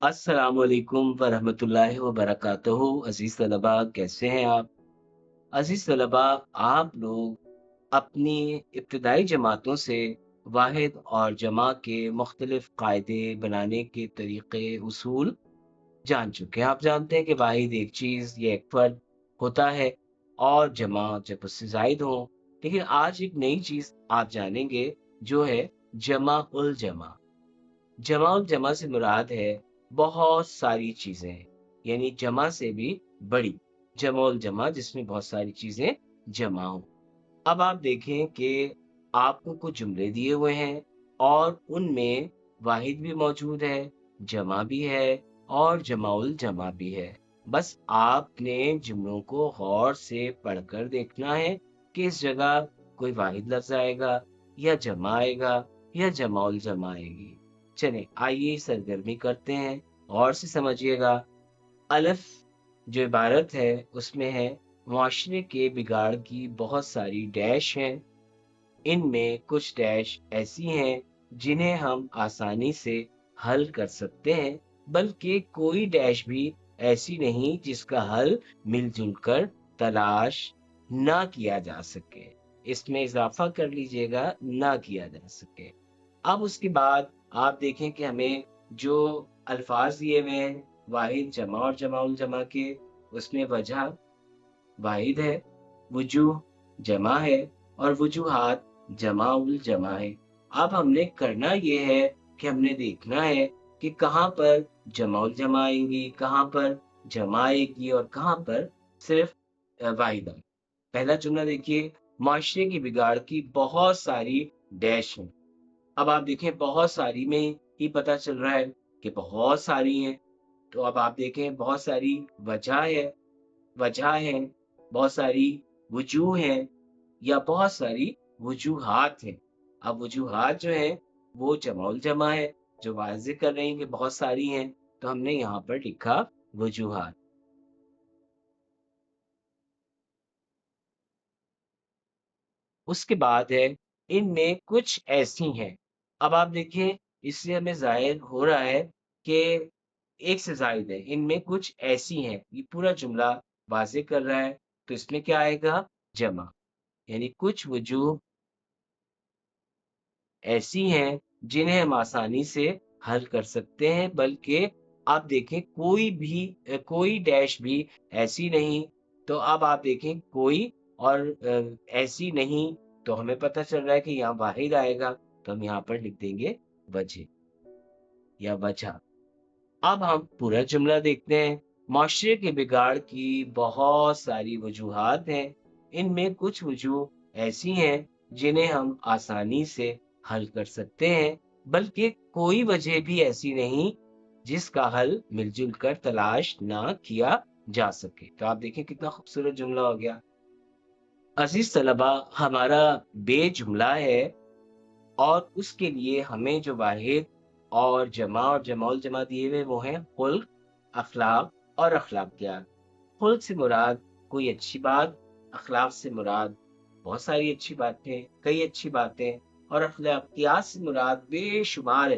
अस्सलाम वालेकुम वरहमतुल्लाहि वबरकातुहू। अजीज तलबा, कैसे हैं आप? अजीज तलबा, आप लोग अपनी इब्तदाई जमातों से वाहिद और जमा के मुख्तलिफ कायदे बनाने के तरीक़े उसूल जान चुके हैं। आप जानते हैं कि वाहिद एक चीज़ या एक फ़र्द होता है और जमा जब उससे ज़ायद हो। लेकिन आज एक नई चीज़ आप जानेंगे, जो है जमा उल जमा। जमा उल जमा से मुराद है बहुत सारी चीज़ें, यानी जमा से भी बड़ी जमा उल जमा, जिसमें बहुत सारी चीज़ें जमा हों। अब आप देखें कि आपको कुछ जुमले दिए हुए हैं और उनमें वाहिद भी मौजूद है, जमा भी है और जमाउल जमा भी है। बस आपने जुमलों को गौर से पढ़कर देखना है कि इस जगह कोई वाहिद लफ्ज़ आएगा या जमा आएगा या जमाउल जमा आएगी। चलें, आइए सरगर्मी करते हैं, गौर से समझिएगा। अलफ जो इबारत है उसमें है मुआशरे के बिगाड़ की बहुत सारी डैश हैं। इनमें कुछ डैश ऐसी हैं जिन्हें हम आसानी से हल कर सकते हैं, बल्कि कोई डैश भी ऐसी नहीं जिसका हल मिलजुल कर तलाश ना किया जा सके। इसमें इजाफा कर लीजिएगा, ना किया जा सके। अब उसके बाद आप देखें कि हमें जो अल्फाज दिए हुए हैं वाहिद, जमा और जमाउल जमा के, उसमें वजह वाहिद है, वजूह जमा है और वजूहात जमा उल जमा है। अब हमने करना ये है कि हमने देखना है कि कहाँ पर जमा उल जमा आएंगी, कहाँ पर जमा आएगी और कहाँ पर सिर्फ वाहिद आएगी। पहला जुमला देखिए, माशरे की बिगाड़ की बहुत सारी डैश हैं। अब आप देखें, बहुत सारी में ही पता चल रहा है कि बहुत सारी हैं। तो अब आप देखें, बहुत सारी वजह है, बहुत सारी वजूह हैं या बहुत सारी वजूहात हैं। अब वजूहात जो हैं वो जमाउल जमा है, जो वाज़ेह कर रही हैं कि बहुत सारी हैं, तो हमने यहाँ पर लिखा वजूहात। उसके बाद है इनमें कुछ ऐसी हैं। अब आप देखिए, इससे हमें ज़ाहिर हो रहा है कि एक से ज़ायद है, इनमें कुछ ऐसी हैं। ये पूरा जुमला वाज़ेह कर रहा है, तो इसमें क्या आएगा? जमा। यानी कुछ वजूह ऐसी हैं जिन्हें हम आसानी से हल कर सकते हैं, बल्कि आप देखें कोई डैश भी ऐसी नहीं। तो अब आप देखें कोई और ऐसी नहीं, तो हमें पता चल रहा है कि यहाँ वाहिद आएगा, तो हम यहाँ पर लिख देंगे वजह या वजह। अब हम पूरा जुमला देखते हैं। माशरे के बिगाड़ की बहुत सारी वजूहात हैं। इनमें कुछ वजूह ऐसी हैं जिन्हें हम आसानी से हल कर सकते हैं, बल्कि कोई वजह भी ऐसी नहीं जिसका हल मिलजुल कर तलाश ना किया जा सके। तो आप देखें कितना खूबसूरत जुमला हो गया। अजीज तलबा, हमारा बे जुमला है और उसके लिए हमें जो वाहिद और जमाउल जमा दिए हुए वो हैं खुल्क, अखलाक और अखलाकियात। खुल्क से मुराद कोई अच्छी बात, अखलाक से मुराद बहुत सारी अच्छी बातें, कई अच्छी बातें, और अखलाकियात से मुराद बेशुमार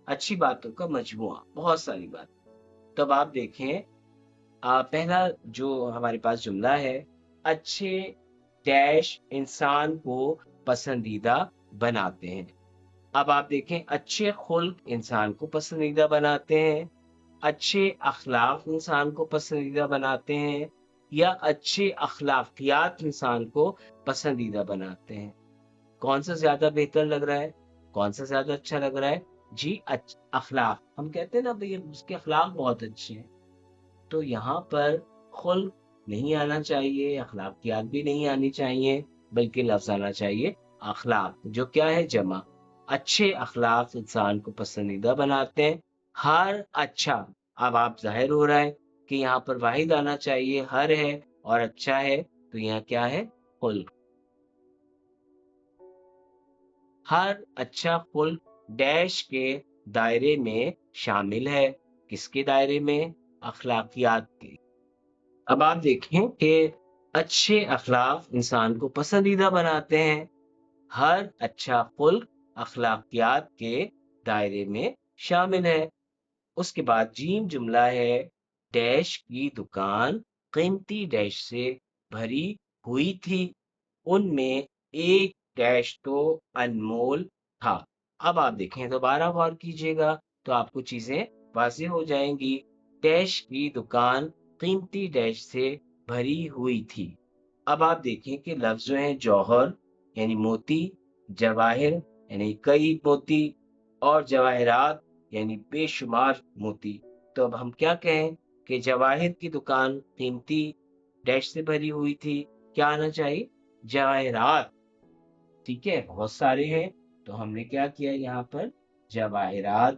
अच्छी बातों का मजमुआ, बहुत सारी बात। तब आप देखें, पहला जो हमारे पास जुमला है, अच्छे डैश इंसान को पसंदीदा बनाते हैं। अब आप देखें, अच्छे खुल्क इंसान को पसंदीदा बनाते हैं, अच्छे अखलाक इंसान को पसंदीदा बनाते हैं, या अच्छे अखलाकियात इंसान को पसंदीदा बनाते हैं। कौन सा ज्यादा बेहतर लग रहा है? कौन सा ज्यादा अच्छा लग रहा है? जी, अखलाक। हम कहते हैं ना भैया, उसके अखलाक बहुत अच्छे हैं, तो यहाँ पर खुल्क नहीं आना चाहिए, अखलाकियात भी नहीं आनी चाहिए, बल्कि लफ्ज आना चाहिए अखलाक, जो क्या है? जमा। अच्छे अखलाक इंसान को पसंदीदा बनाते हैं। हर अच्छा, अब आप जाहिर हो रहा है कि यहाँ पर वाहिद आना चाहिए, हर है और अच्छा है, तो यहाँ क्या है? खुल्क। हर अच्छा खुल्क डैश के दायरे में शामिल है। किसके दायरे में? अखलाकियात के। अब आप देखें कि अच्छे अखलाक इंसान को पसंदीदा बनाते हैं। हर अच्छा खुल्क अखलाकियात के दायरे में शामिल है। اس کے بعد جیم جملہ ہے ڈیش کی دکان قیمتی ڈیش سے بھری ہوئی تھی، ان میں ایک ڈیش تو انمول تھا۔ اب آپ دیکھیں دوبارہ غور کیجیے گا تو آپ کو چیزیں واضح ہو جائیں گی۔ ڈیش کی دکان قیمتی ڈیش سے بھری ہوئی تھی۔ اب آپ دیکھیں کہ لفظ جو ہیں جوہر یعنی موتی، جواہر یعنی کئی موتی، اور جواہرات یعنی بے شمار موتی۔ تو اب ہم کیا کہیں کہ جواہر کی دکان قیمتی ڈیش سے بھری ہوئی تھی، کیا آنا چاہیے؟ جواہرات۔ ٹھیک ہے، بہت سارے ہیں تو ہم نے کیا کیا یہاں پر جواہرات۔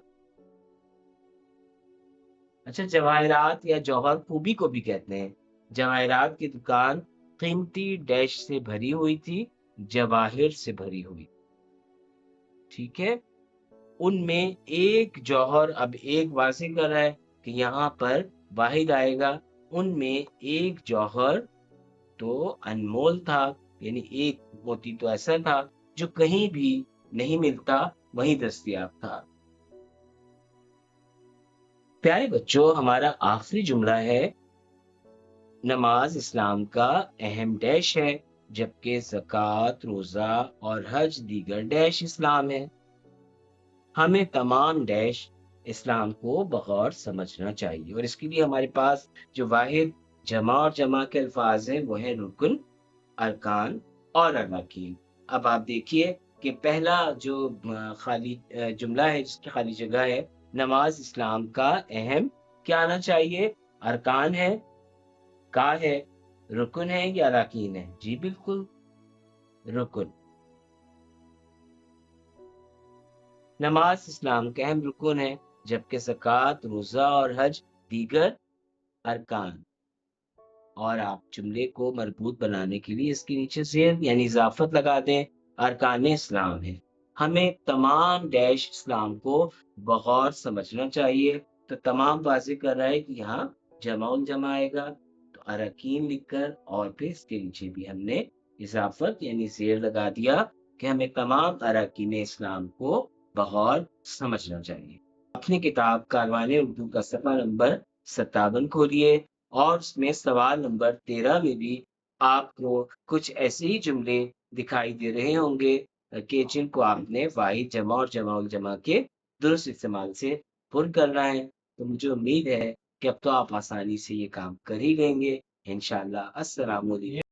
اچھا، جواہرات یا جوہر خوبی کو بھی کہتے ہیں۔ جواہرات کی دکان قیمتی ڈیش سے بھری ہوئی تھی، جواہر سے بھری ہوئی۔ ٹھیک ہے، ان میں ایک جوہر، اب ایک واضح کر رہا ہے کہ یہاں پر واحد آئے گا، ان میں ایک جوہر تو انمول تھا، یعنی ایک موتی تو ایسا تھا جو کہیں بھی نہیں ملتا، وہیں دستیاب تھا۔ پیارے بچوں، ہمارا آخری جملہ ہے نماز اسلام کا اہم ڈیش ہے، جبکہ زکوٰۃ، روزہ اور حج دیگر ڈیش اسلام ہے۔ ہمیں تمام ڈیش اسلام کو بغور سمجھنا چاہیے، اور اس کے لیے ہمارے پاس جو واحد جمع اور جمع کے الفاظ ہیں وہ ہیں رکن، ارکان اور اراکین۔ اب آپ دیکھیے کہ پہلا جو خالی جملہ ہے، جس کی خالی جگہ ہے، نماز اسلام کا اہم، کیا آنا چاہیے؟ ارکان ہے، کا ہے، رکن ہے یا اراکین ہے؟ جی بالکل، رکن۔ نماز اسلام کا اہم رکن ہے، جبکہ زکوٰۃ، روزہ اور حج دیگر ارکان۔ اور آپ جملے کو مربوط بنانے کے لیے اس کے نیچے زیر یعنی اضافت لگا دیں، ارکان اسلام ہے۔ ہمیں تمام ڈیش اسلام کو بغور سمجھنا چاہیے۔ تو تمام واضح کر رہا ہے کہ یہاں جمع الجمع آئے گا، تو اراکین لکھ کر اور پھر اس کے نیچے بھی ہم نے اضافت یعنی زیر لگا دیا کہ ہمیں تمام اراکین اسلام کو بغور سمجھنا چاہیے۔ اپنی کتاب کاروان اردو کا صفحہ نمبر 57 کھولیے، اور اس میں سوال نمبر 13 میں بھی آپ کو کچھ ایسے ہی جملے دکھائی دے رہے ہوں گے کہ جن کو آپ نے واحد جمع اور جمع الجمع کے درست استعمال سے پر کرنا ہے۔ تو مجھے امید ہے کہ اب تو آپ آسانی سے یہ کام کر ہی لیں گے انشاءاللہ۔ السلام علیکم۔